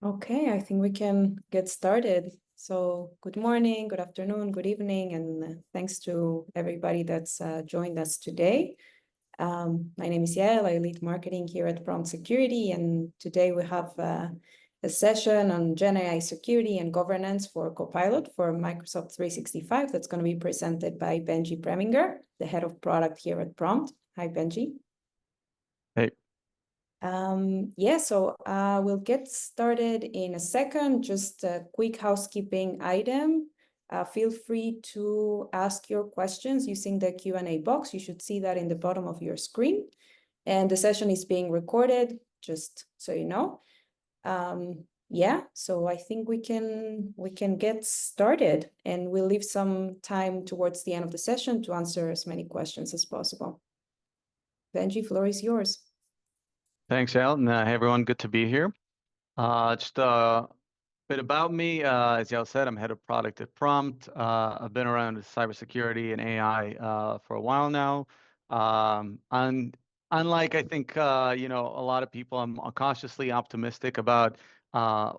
Okay, I think we can get started. So good morning, good afternoon, good evening, and thanks to everybody that's joined us today. My name is Yael, I lead marketing here at Prompt Security, and today we have a session on Gen AI security and governance for Copilot for Microsoft 365 that's going to be presented by Benji Preminger, the head of product here at Prompt. Hi, Benji. Hey. So we'll get started in a second. Just a quick housekeeping item. Feel free to ask your questions using the Q&A box. You should see that in the bottom of your screen. And the session is being recorded, just so you know. So I think we can get started, and we'll leave some time towards the end of the session to answer as many questions as possible. Benji, floor is yours. Thanks, Al. And hey, everyone, good to be here. Just a bit about me. As Yael said, I'm head of product at Prompt. I've been around cybersecurity and AI for a while now. And unlike, I think, a lot of people, I'm cautiously optimistic about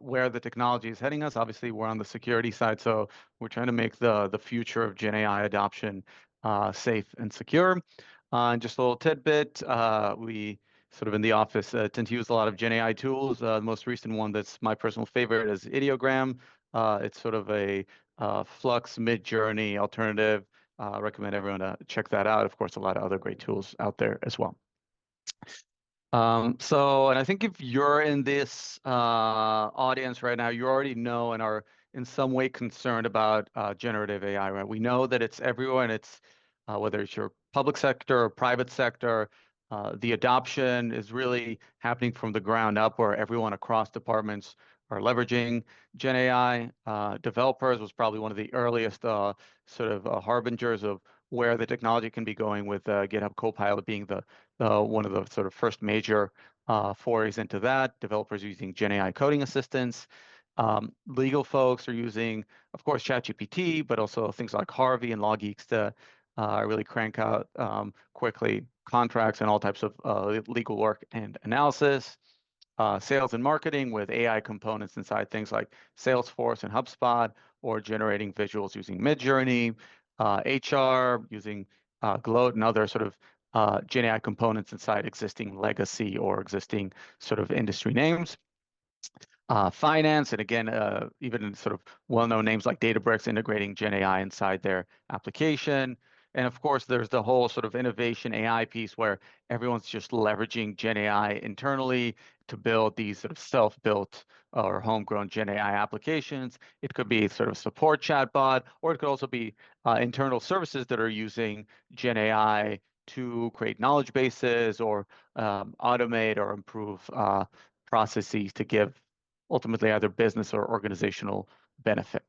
where the technology is heading us. Obviously, we're on the security side, so we're trying to make the future of Gen AI adoption safe and secure. And just a little tidbit, we sort of in the office tend to use a lot of Gen AI tools. The most recent one that's my personal favorite is Ideogram. It's sort of a Flux mid-journey alternative. Recommend everyone to check that out. Of course, a lot of other great tools out there as well. And I think if you're in this audience right now, you already know and are in some way concerned about generative AI, right? We know that it's everywhere, and it's whether it's your public sector or private sector, the adoption is really happening from the ground up, where everyone across departments are leveraging Gen AI. Developers was probably one of the earliest sort of harbingers of where the technology can be going, with GitHub Copilot being the one of the sort of first major forays into that. Developers using Gen AI coding assistants. Legal folks are using, of course, ChatGPT, but also things like Harvey and LawGeeks to really crank out quickly contracts and all types of legal work and analysis. Sales and marketing with AI components inside things like Salesforce and HubSpot, or generating visuals using Midjourney. HR using Gloat and other sort of Gen AI components inside existing legacy or existing sort of industry names. Finance, and again, even sort of well-known names like Databricks integrating Gen AI inside their application. And of course, there's the whole sort of innovation AI piece, where everyone's just leveraging Gen AI internally to build these sort of self-built or homegrown Gen AI applications. It could be sort of support chatbot, or it could also be internal services that are using Gen AI to create knowledge bases or automate or improve processes to give ultimately either business or organizational benefit.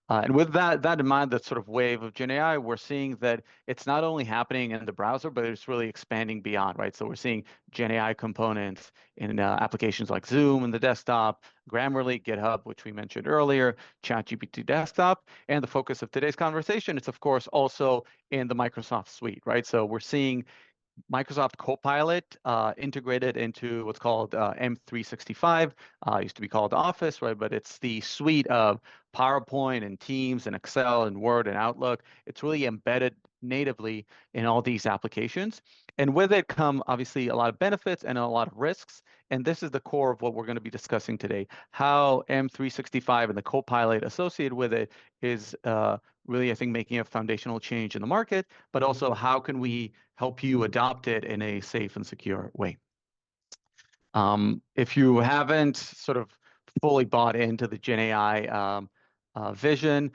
And with that in mind, that sort of wave of Gen AI, we're seeing that it's not only happening in the browser, but it's really expanding beyond, right? So we're seeing Gen AI components in applications like Zoom in the desktop, Grammarly, GitHub, which we mentioned earlier, ChatGPT desktop, and the focus of today's conversation, it's of course also in the Microsoft suite, right? So we're seeing Microsoft Copilot integrated into what's called M365. Used to be called Office, right? But it's the suite of PowerPoint and Teams and Excel and Word and Outlook. It's really embedded natively in all these applications. And with it come obviously a lot of benefits and a lot of risks. And this is the core of what we're going to be discussing today: how M365 and the Copilot associated with it is really, I think, making a foundational change in the market, but also how can we help you adopt it in a safe and secure way. If you haven't sort of fully bought into the Gen AI vision,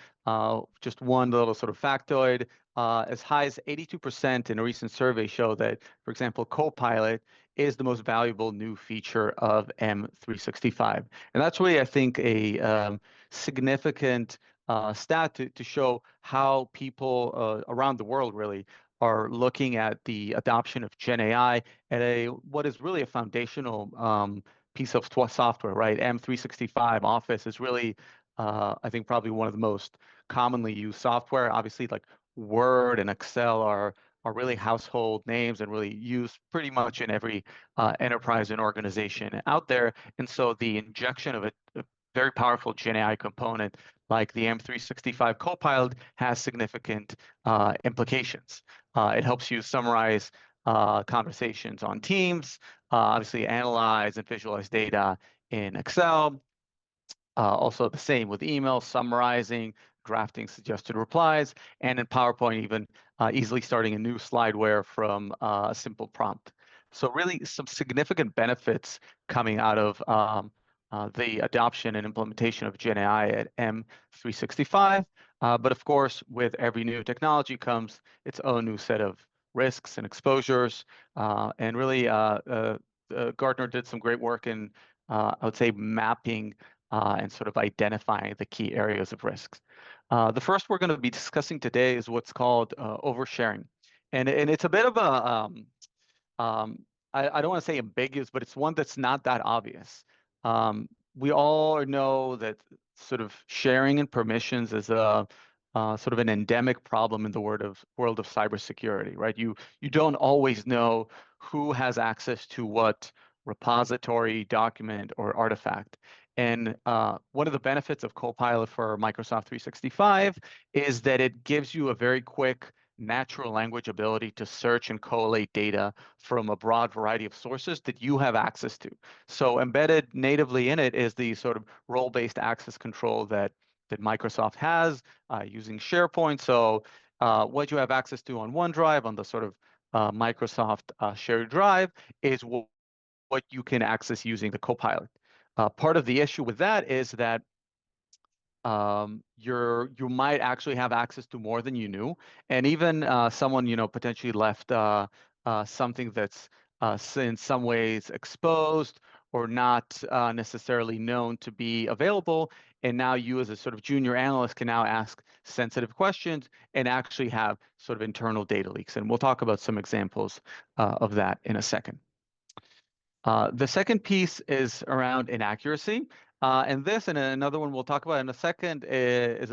just one little sort of factoid, as high as 82% in a recent survey show that, for example, Copilot is the most valuable new feature of M365. And that's really, I think, a significant stat to show how people around the world really are looking at the adoption of Gen AI at what is really a foundational piece of software, right? M365 Office is really, I think, probably one of the most commonly used software. Obviously, like Word and Excel are are really household names and really used pretty much in every enterprise and organization out there. And so the injection of a very powerful Gen AI component like the M365 Copilot has significant implications. It helps you summarize conversations on Teams, obviously analyze and visualize data in Excel. Also the same with email, summarizing, drafting suggested replies, and in PowerPoint, even easily starting a new slideware from a simple prompt. So really some significant benefits coming out of the adoption and implementation of Gen AI at M365. But of course, with every new technology comes its own new set of risks and exposures. And really, Gartner did some great work in, I would say, mapping and sort of identifying the key areas of risks. The first we're going to be discussing today is what's called oversharing. And it's a bit of a, um, I don't want to say ambiguous, but it's one that's not that obvious. We all know that sort of sharing and permissions is a sort of an endemic problem in the world of cybersecurity, right? You don't always know who has access to what repository, document, or artifact. And one of the benefits of Copilot for Microsoft 365 is that it gives you a very quick natural language ability to search and collate data from a broad variety of sources that you have access to. So embedded natively in it is the sort of role-based access control that Microsoft has using SharePoint. So what you have access to on OneDrive, on the sort of Microsoft shared drive, is what you can access using the Copilot. Part of the issue with that is that you might actually have access to more than you knew, and even someone potentially left something that's in some ways exposed or not necessarily known to be available, and now you as a sort of junior analyst can now ask sensitive questions and actually have sort of internal data leaks, and we'll talk about some examples of that in a second. The second piece is around inaccuracy. And this and another one we'll talk about in a second is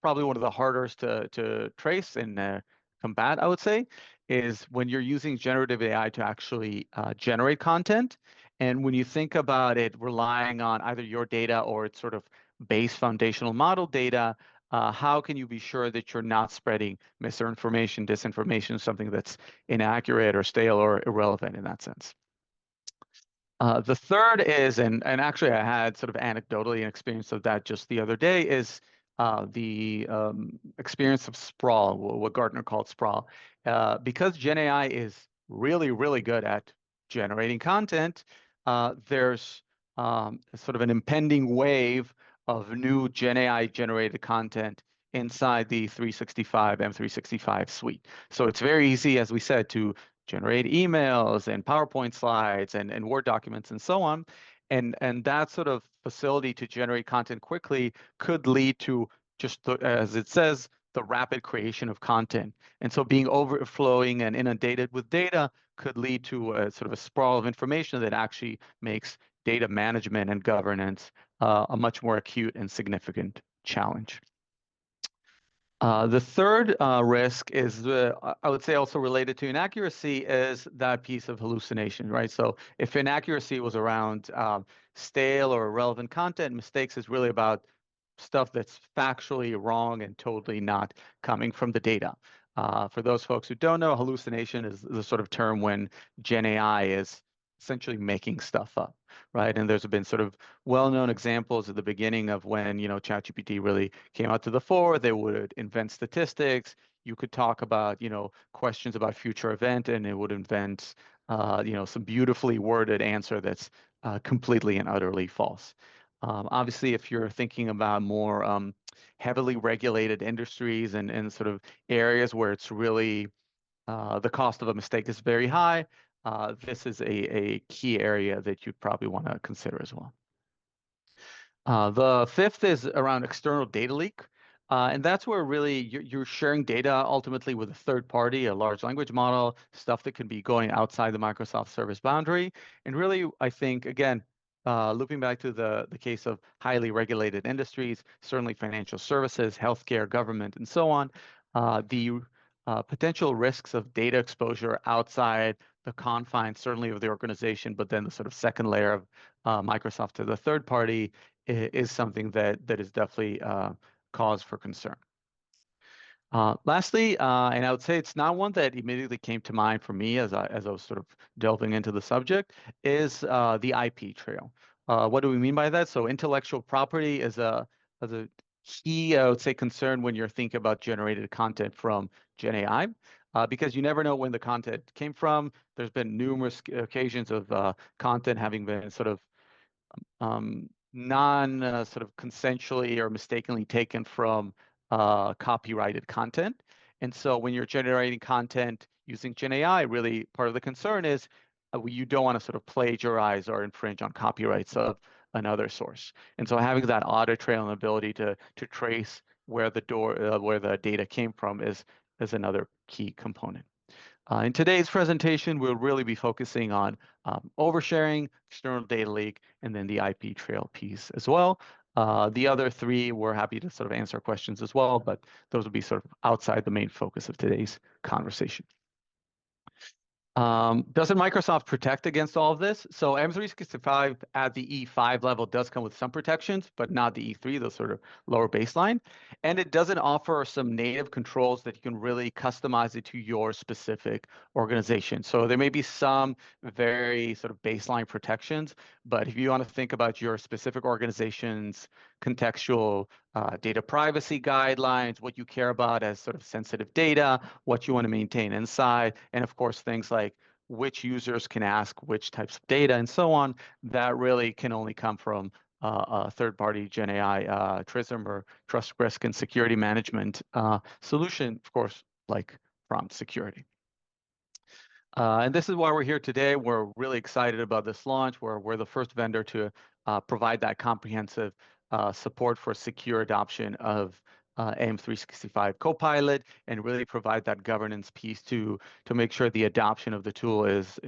probably one of the hardest to trace and combat, I would say, is when you're using generative AI to actually generate content. And when you think about it relying on either your data or its sort of base foundational model data, how can you be sure that you're not spreading misinformation, disinformation, something that's inaccurate or stale or irrelevant in that sense? The third is, and actually I had sort of anecdotally an experience of that just the other day, is the experience of sprawl, what Gartner called sprawl. Because Gen AI is really, really good at generating content, there's sort of an impending wave of new Gen AI generated content inside the M365 suite. So it's very easy, as we said, to generate emails and PowerPoint slides and Word documents and so on. And that sort of facility to generate content quickly could lead to just, as it says, the rapid creation of content. And so being overflowing and inundated with data could lead to a sort of a sprawl of information that actually makes data management and governance a much more acute and significant challenge. The third risk is, I would say, also related to inaccuracy, is that piece of hallucination, right? So if inaccuracy was around stale or irrelevant content, mistakes is really about stuff that's factually wrong and totally not coming from the data. For those folks who don't know, hallucination is the sort of term when Gen AI is essentially making stuff up, right? And there's been sort of well-known examples at the beginning of when, ChatGPT really came out to the fore. They would invent statistics. You could talk about, questions about future event, and it would invent, some beautifully worded answer that's completely and utterly false. Obviously, if you're thinking about more heavily regulated industries and sort of areas where it's really the cost of a mistake is very high, this is a key area that you'd probably want to consider as well. The fifth is around external data leak. And that's where really you're sharing data ultimately with a third party, a large language model, stuff that could be going outside the Microsoft service boundary. And really, I think, again, looping back to the case of highly regulated industries, certainly financial services, healthcare, government, and so on, the potential risks of data exposure outside the confines, certainly of the organization, but then the sort of second layer of Microsoft to the third party is something that is definitely cause for concern. Lastly, and I would say it's not one that immediately came to mind for me as I was sort of delving into the subject, is the IP trail. What do we mean by that? So intellectual property is a key, I would say, concern when you're thinking about generated content from Gen AI, because you never know when the content came from. There's been numerous occasions of content having been sort of non sort of consensually or mistakenly taken from copyrighted content. And so when you're generating content using Gen AI, really part of the concern is you don't want to sort of plagiarize or infringe on copyrights of another source. And so having that audit trail and ability to trace where the data came from is another key component. In today's presentation, we'll really be focusing on oversharing, external data leak, and then the IP trail piece as well. The other three, we're happy to sort of answer questions as well, but those will be sort of outside the main focus of today's conversation. Doesn't Microsoft protect against all of this? So M365 at the E5 level does come with some protections, but not the E3, those sort of lower baseline. And it doesn't offer some native controls that you can really customize it to your specific organization. So there may be some very sort of baseline protections, but if you want to think about your specific organization's contextual data privacy guidelines, what you care about as sort of sensitive data, what you want to maintain inside, and of course, things like which users can ask which types of data and so on, that really can only come from a third-party Gen AI TRISM or Trust, Risk, and Security Management solution, of course, like prompt security. And this is why we're here today. We're really excited about this launch. We're the first vendor to provide that comprehensive support for secure adoption of M365 Copilot and really provide that governance piece to make sure the adoption of the tool is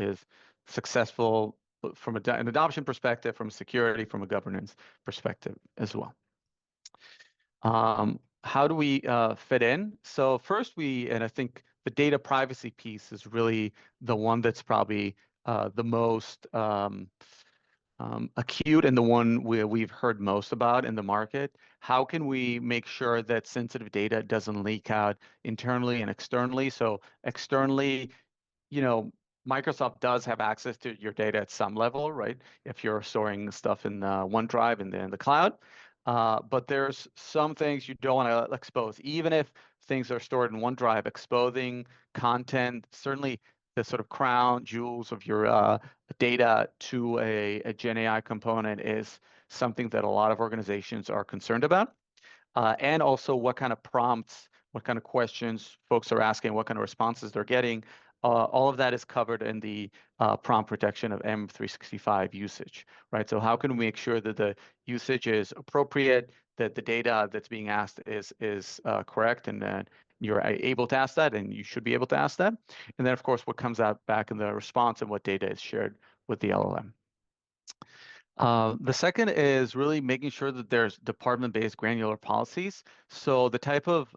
successful from an adoption perspective, from a security, from a governance perspective as well. How do we fit in? So first and I think the data privacy piece is really the one that's probably the most acute and the one we've heard most about in the market. How can we make sure that sensitive data doesn't leak out internally and externally? So externally, Microsoft does have access to your data at some level, right? If you're storing stuff in OneDrive and then in the cloud. But there's some things you don't want to expose, even if things are stored in OneDrive, exposing content, certainly the sort of crown jewels of your data to a Gen AI component is something that a lot of organizations are concerned about. And also what kind of prompts, what kind of questions folks are asking, what kind of responses they're getting. All of that is covered in the prompt protection of M365 usage, right? So how can we make sure that the usage is appropriate, that the data that's being asked is correct, and that you're able to ask that, and you should be able to ask that. And then, of course, what comes out back in the response and what data is shared with the LLM. The second is really making sure that there's department-based granular policies. So the type of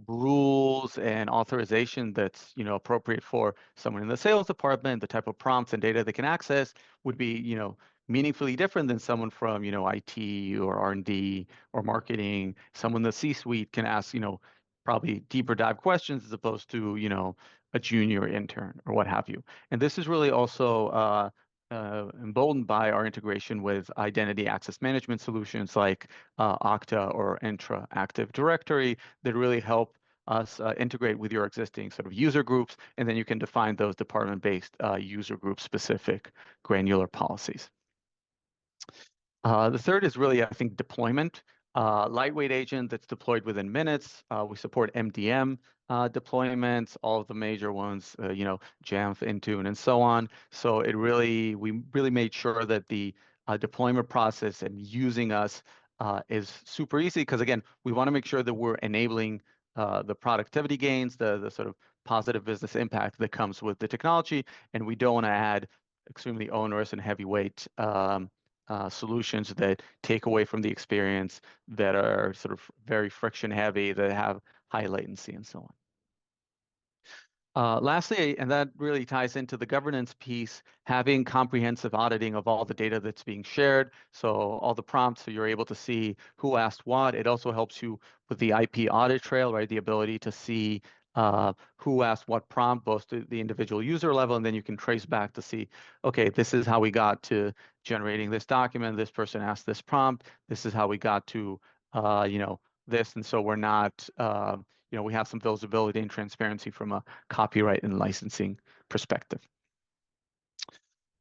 rules and authorization that's appropriate for someone in the sales department, the type of prompts and data they can access would be meaningfully different than someone from IT or R&D or marketing. Someone in the C-suite can ask probably deeper dive questions as opposed to a junior intern or what have you. And this is really also emboldened by our integration with identity access management solutions like Okta or Entra Active Directory that really help us integrate with your existing sort of user groups, and then you can define those department-based user group specific granular policies. The third is really, I think, deployment. Lightweight agent that's deployed within minutes. We support MDM deployments, all of the major ones, Jamf, Intune, and so on. So we really made sure that the deployment process and using us is super easy because, again, we want to make sure that we're enabling the productivity gains, the sort of positive business impact that comes with the technology, and we don't want to add extremely onerous and heavyweight solutions that take away from the experience, that are sort of very friction heavy, that have high latency and so on. Lastly, and that really ties into the governance piece, having comprehensive auditing of all the data that's being shared. So all the prompts, so you're able to see who asked what. It also helps you with the IP audit trail, right? The ability to see who asked what prompt, both to the individual user level, and then you can trace back to see, okay, this is how we got to generating this document. This person asked this prompt. This is how we got to, this. And so we're not, we have some visibility and transparency from a copyright and licensing perspective.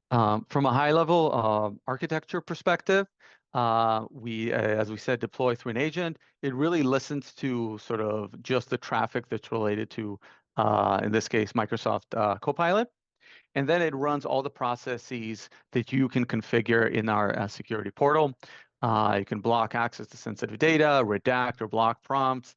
From a high-level architecture perspective, as we said, deploy through an agent. It really listens to sort of just the traffic that's related to, in this case, Microsoft Copilot. And then it runs all the processes that you can configure in our security portal. You can block access to sensitive data, redact or block prompts.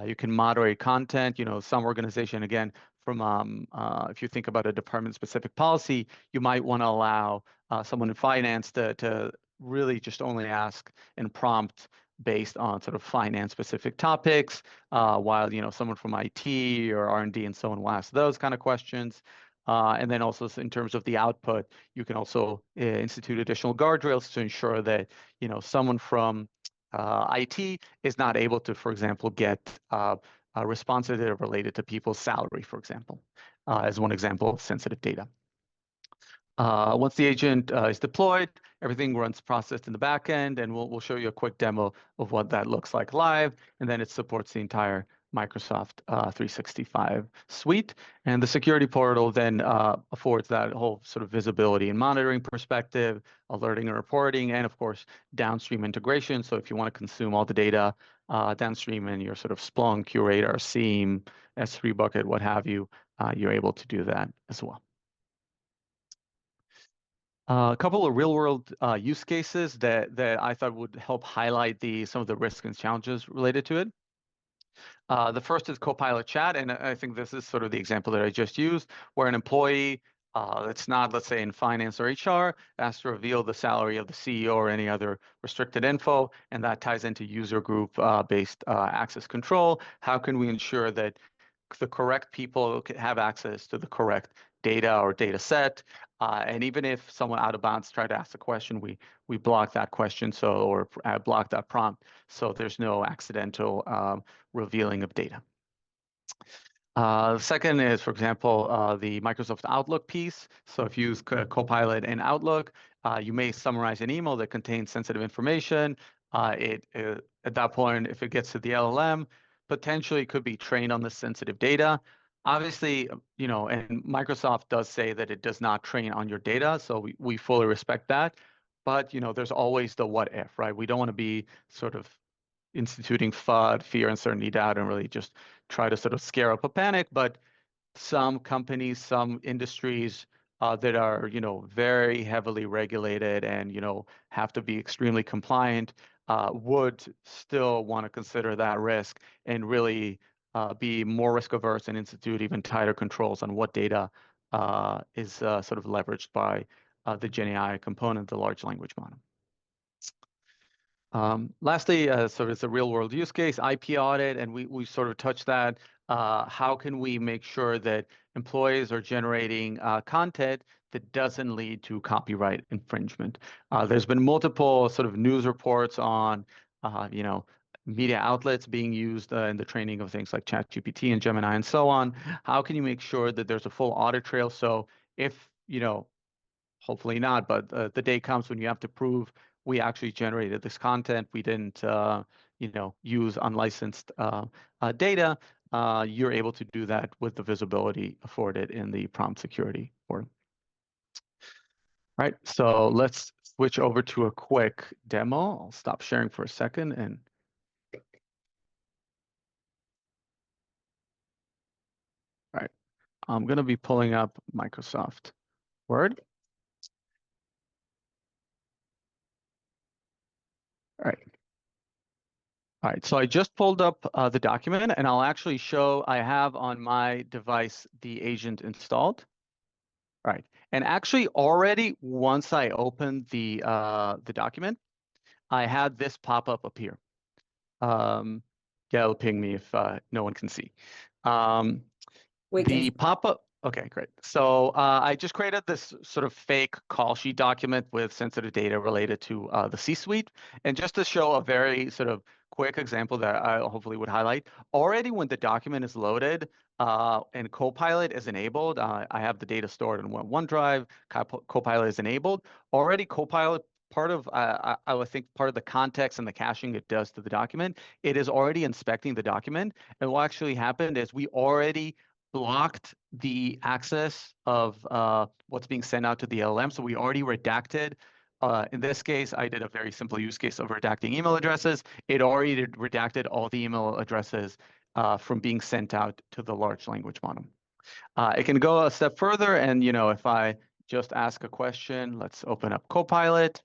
You can moderate content. Some organization, again, if you think about a department-specific policy, you might want to allow someone in finance to really just only ask and prompt based on sort of finance-specific topics, while someone from IT or R&D and so on will ask those kind of questions. And then also in terms of the output, you can also institute additional guardrails to ensure that someone from IT is not able to, for example, get responses that are related to people's salary, for example, as one example of sensitive data. Once the agent is deployed, everything runs processed in the back end, and we'll show you a quick demo of what that looks like live, and then it supports the entire Microsoft 365 suite. And the security portal then affords that whole sort of visibility and monitoring perspective, alerting and reporting, and of course, downstream integration. So if you want to consume all the data downstream in your sort of Splunk, QRadar, SIEM, S3 bucket, what have you, you're able to do that as well. A couple of real-world use cases that I thought would help highlight some of the risks and challenges related to it. The first is Copilot Chat, and I think this is sort of the example that I just used, where an employee that's not, let's say, in finance or HR, has to reveal the salary of the CEO or any other restricted info, and that ties into user group based access control. How can we ensure that the correct people have access to the correct data or data set? And even if someone out of bounds try to ask a question, we block that question or block that prompt, so there's no accidental revealing of data. The second is, for example, the Microsoft Outlook piece. So if you use Copilot in Outlook, you may summarize an email that contains sensitive information. At that point, if it gets to the LLM, potentially could be trained on the sensitive data. Obviously, and Microsoft does say that it does not train on your data, so we fully respect that. But there's always the what if, right? We don't want to be sort of instituting FUD, fear, uncertainty, doubt, and really just try to sort of scare up a panic. But some companies, some industries that are, very heavily regulated and, have to be extremely compliant would still want to consider that risk and really be more risk averse and institute even tighter controls on what data is sort of leveraged by the GenAI component, the large language model. Lastly, sort of it's a real world use case, IP audit, and we sort of touched that. How can we make sure that employees are generating content that doesn't lead to copyright infringement? There's been multiple sort of news reports on, media outlets being used in the training of things like ChatGPT and Gemini and so on. How can you make sure that there's a full audit trail? So if, hopefully not, but the day comes when you have to prove we actually generated this content, we didn't, use unlicensed data, you're able to do that with the visibility afforded in the prompt security portal. All right, so let's switch over to a quick demo. I'll stop sharing for a second and. All right, I'm going to be pulling up Microsoft Word. All right. All right, so I just pulled up the document, and I'll actually show I have on my device the agent installed. All right, and actually already once I opened the document, I had this pop up here. Yeah, it'll ping me if no one can see. We can. The pop-up, okay, great. So I just created this sort of fake call sheet document with sensitive data related to the C-suite. And just to show a very sort of quick example that I hopefully would highlight, already when the document is loaded and Copilot is enabled, I have the data stored in OneDrive, Copilot is enabled. Already Copilot, part of, I would think part of the context and the caching it does to the document, it is already inspecting the document. And what actually happened is we already blocked the access of what's being sent out to the LLM. So we already redacted. In this case, I did a very simple use case of redacting email addresses. It already redacted all the email addresses from being sent out to the large language model. It can go a step further, and if I just ask a question, let's open up Copilot.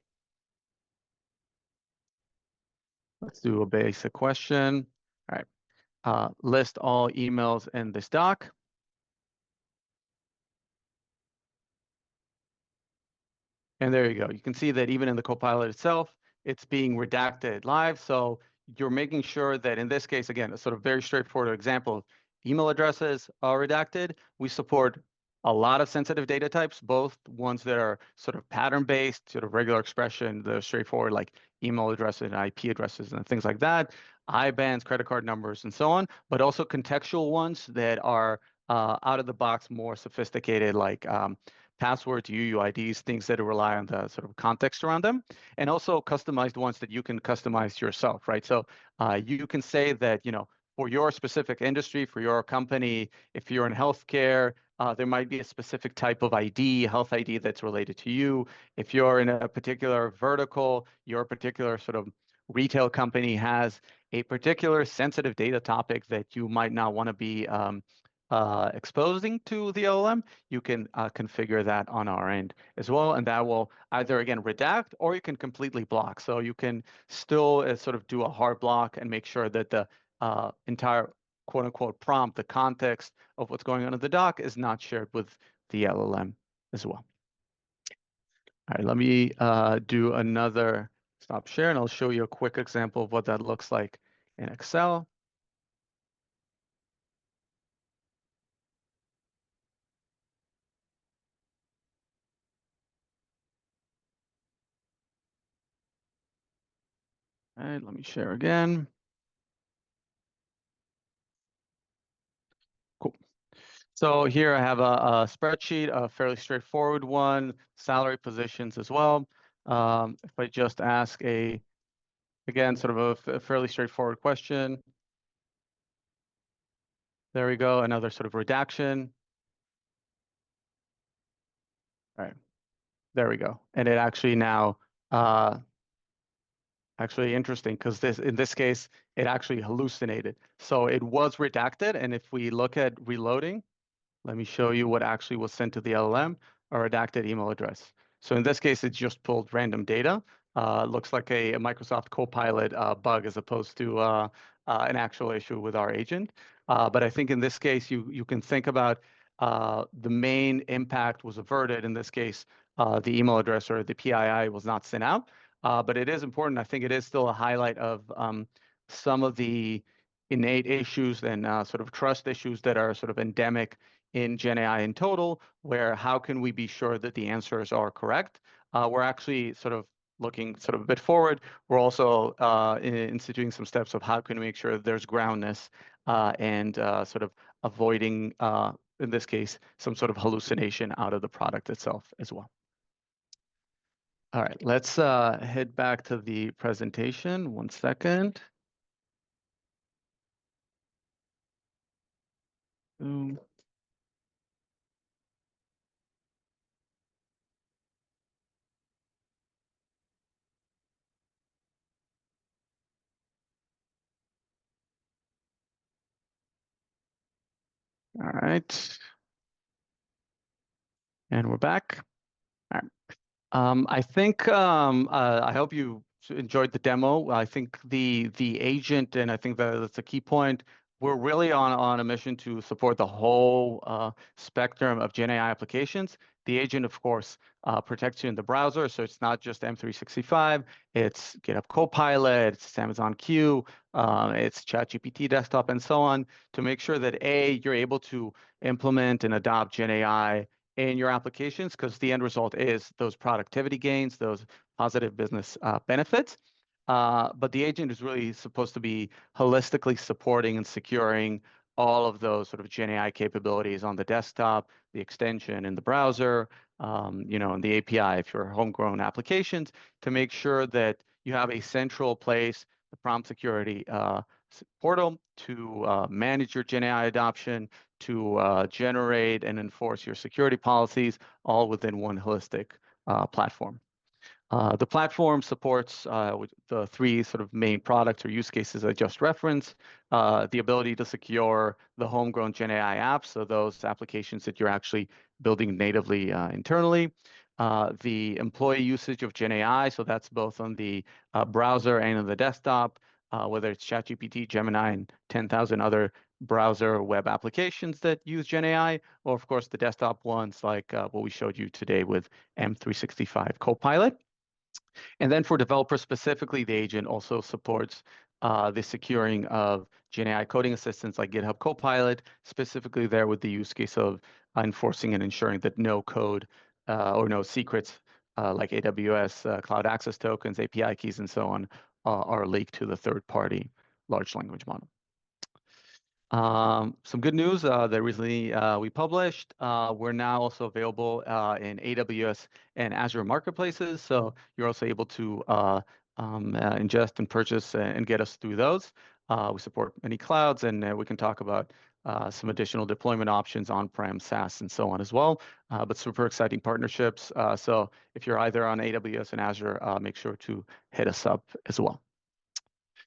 Let's do a basic question. All right. List all emails in this doc. And there you go. You can see that even in the Copilot itself, it's being redacted live. So you're making sure that in this case, again, a sort of very straightforward example, email addresses are redacted. We support a lot of sensitive data types, both ones that are sort of pattern-based, sort of regular expression, the straightforward like email addresses and IP addresses and things like that, IBANs, credit card numbers, and so on, but also contextual ones that are out of the box, more sophisticated, like passwords, UUIDs, things that rely on the sort of context around them, and also customized ones that you can customize yourself, right? So you can say that, for your specific industry, for your company, if you're in healthcare, there might be a specific type of ID, health ID that's related to you. If you're in a particular vertical, your particular sort of retail company has a particular sensitive data topic that you might not want to be exposing to the LLM, you can configure that on our end as well. And that will either, again, redact or you can completely block. So you can still sort of do a hard block and make sure that the entire quote unquote prompt, the context of what's going on in the doc is not shared with the LLM as well. All right, let me do another stop share and I'll show you a quick example of what that looks like in Excel. All right, let me share again. Cool. So here I have a spreadsheet, a fairly straightforward one, salary positions as well. If I just ask again, sort of a fairly straightforward question. There we go, another sort of redaction. All right, there we go. And it actually now, actually interesting because in this case, it actually hallucinated. So it was redacted. And if we look at reloading, let me show you what actually was sent to the LLM, a redacted email address. So in this case, it just pulled random data. Looks like a Microsoft Copilot bug as opposed to an actual issue with our agent. But I think in this case, you can think about the main impact was averted. In this case, the email address or the PII was not sent out. But it is important. I think it is still a highlight of some of the innate issues and sort of trust issues that are sort of endemic in Gen AI in total, where how can we be sure that the answers are correct? We're actually sort of looking sort of a bit forward. We're also instituting some steps of how can we make sure that there's groundness and sort of avoiding, in this case, some sort of hallucination out of the product itself as well. All right, let's head back to the presentation. One second. Boom. All right. And we're back. All right. I think I hope you enjoyed the demo. I think the agent, and I think that's a key point. we're really on a mission to support the whole spectrum of Gen AI applications. The agent, of course, protects you in the browser, so it's not just M365. It's GitHub Copilot, it's Amazon Q, it's ChatGPT desktop, and so on, to make sure that you're able to implement and adopt Gen AI in your applications, because the end result is those productivity gains, those positive business benefits. But the agent is really supposed to be holistically supporting and securing all of those sort of Gen AI capabilities on the desktop, the extension in the browser, and the API if you're homegrown applications, to make sure that you have a central place, the prompt security portal, to manage your Gen AI adoption, to generate and enforce your security policies, all within one holistic platform. The platform supports the three sort of main products or use cases I just referenced. The ability to secure the homegrown Gen AI apps, so those applications that you're actually building natively internally. The employee usage of Gen AI, so that's both on the browser and on the desktop, whether it's ChatGPT, Gemini, and 10,000 other browser web applications that use Gen AI, or of course the desktop ones like what we showed you today with M365 Copilot. And then for developers specifically, the agent also supports the securing of Gen AI coding assistants like GitHub Copilot, specifically there with the use case of enforcing and ensuring that no code or no secrets like AWS cloud access tokens, API keys, and so on are leaked to the third-party large language model. Some good news that recently we published. We're now also available in AWS and Azure marketplaces, so you're also able to ingest and purchase and get us through those. We support many clouds, and we can talk about some additional deployment options on-prem, SaaS, and so on as well. But super exciting partnerships. So if you're either on AWS and Azure, make sure to hit us up as well.